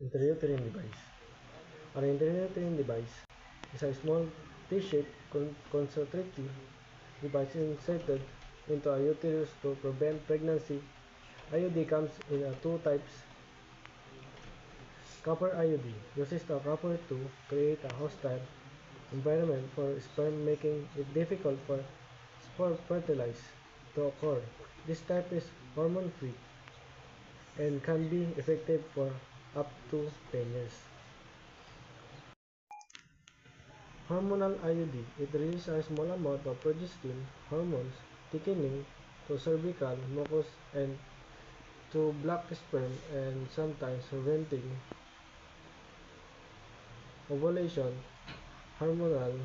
intrauterine device. An intrauterine device is a small T-shaped concentric device inserted into a uterus to prevent pregnancy. IUD comes in two types. Copper IUD uses the copper to create a hostile environment for sperm, making it difficult for fertilize to occur. This type is hormone-free and can be effective for up to 10 years. Hormonal IUD. It releases a small amount of progesterone hormones thickening to cervical mucus and to block sperm and sometimes preventing ovulation. Hormonal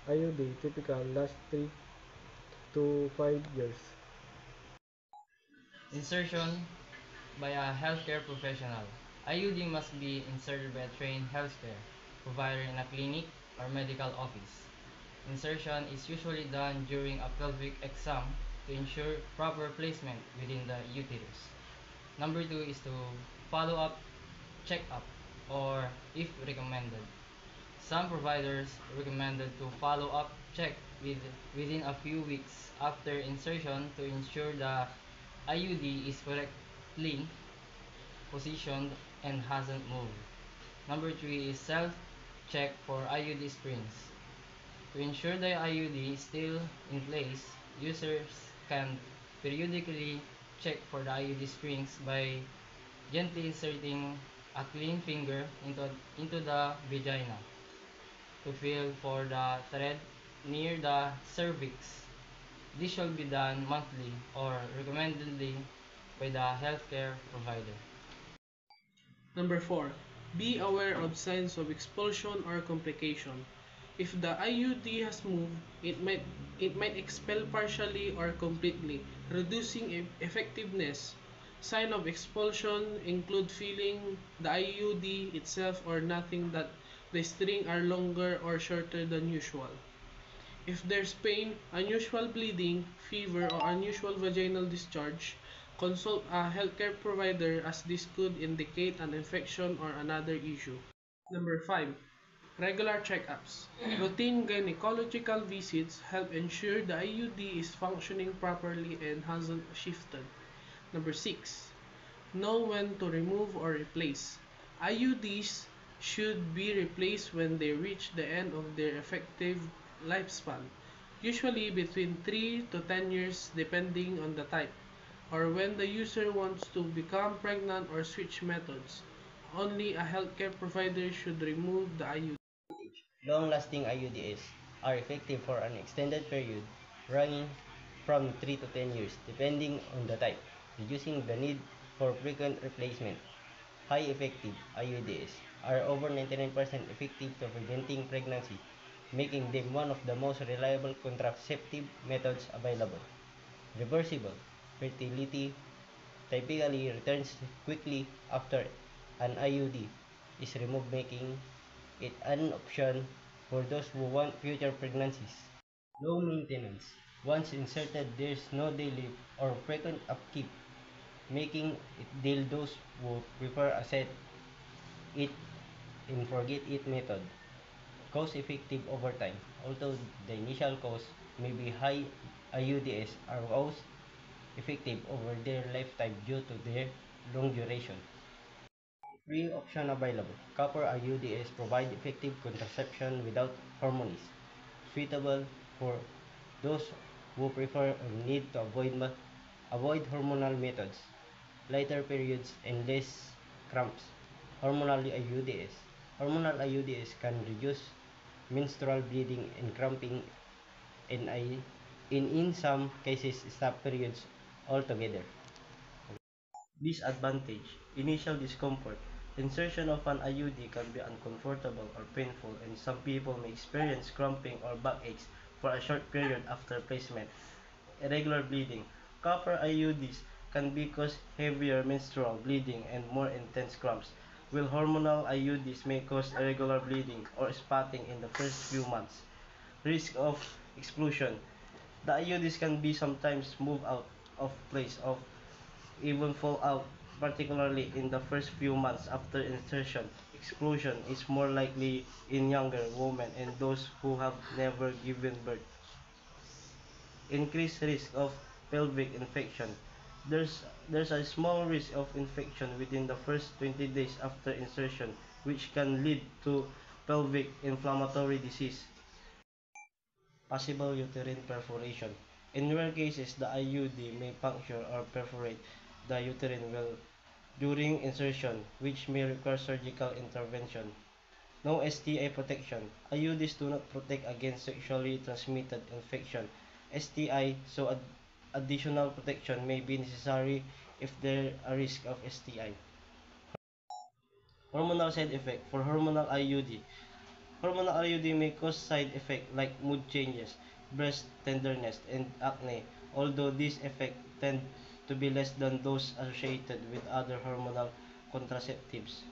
IUD typically lasts 3 to 5 years. Insertion by a healthcare professional. IUD must be inserted by a trained healthcare provider in a clinic or medical office. Insertion is usually done during a pelvic exam to ensure proper placement within the uterus. Number 2 is to follow up check-up or if recommended. Some providers recommended to follow up check within a few weeks after insertion to ensure the IUD is correctly positioned and hasn't moved. Number 3 is self-check for IUD springs. To ensure the IUD is still in place, users can periodically check for the IUD springs by gently inserting a clean finger into the vagina to feel for the thread near the cervix. This should be done monthly or recommendedly by the healthcare provider. Number 4. Be aware of signs of expulsion or complication. If the IUD has moved, it might expel partially or completely, reducing effectiveness. Signs of expulsion include feeling the IUD itself or nothing that the string are longer or shorter than usual. If there's pain, unusual bleeding, fever, or unusual vaginal discharge, consult a healthcare provider as this could indicate an infection or another issue. Number 5. Regular checkups. Routine gynecological visits help ensure the IUD is functioning properly and hasn't shifted. Number 6. Know when to remove or replace. IUDs should be replaced when they reach the end of their effective lifespan, usually between 3 to 10 years depending on the type, or when the user wants to become pregnant or switch methods. Only a healthcare provider should remove the IUD. Long-lasting IUDs are effective for an extended period, ranging from 3 to 10 years, depending on the type, reducing the need for frequent replacement. High-effective IUDs are over 99% effective to preventing pregnancy, making them one of the most reliable contraceptive methods available. Reversible fertility typically returns quickly after an IUD is removed, making it an option for those who want future pregnancies. Low maintenance. Once inserted, there's no daily or frequent upkeep, making it deal those who prefer a set it and forget it method. Cost effective over time. Although the initial cost may be high, IUDs are most effective over their lifetime due to their long duration. Free option available. Copper IUDs provide effective contraception without hormones, suitable for those who prefer or need to avoid hormonal methods, lighter periods, and less cramps. Hormonal IUDs. Hormonal IUDs can reduce menstrual bleeding and cramping and in some cases stop periods altogether. Disadvantage: initial discomfort. Insertion of an IUD can be uncomfortable or painful, and some people may experience cramping or backaches for a short period after placement. Irregular bleeding. Copper IUDs can cause heavier menstrual bleeding and more intense cramps, while hormonal IUDs may cause irregular bleeding or spotting in the first few months. Risk of explosion. The IUDs can be sometimes move out of place or even fall out particularly in the first few months after insertion. Explosion is more likely in younger women and those who have never given birth. Increased risk of pelvic infection. There's a small risk of infection within the first 20 days after insertion, which can lead to pelvic inflammatory disease. Possible uterine perforation. In rare cases, the IUD may puncture or perforate the uterine well during insertion, which may require surgical intervention. No STI protection. IUDs do not protect against sexually transmitted infection, STI, so additional protection may be necessary if there is a risk of STI. Hormonal side effect for hormonal IUD. Hormonal IUD may cause side effects like mood changes, breast tenderness, and acne, although these effects tend to be less than those associated with other hormonal contraceptives.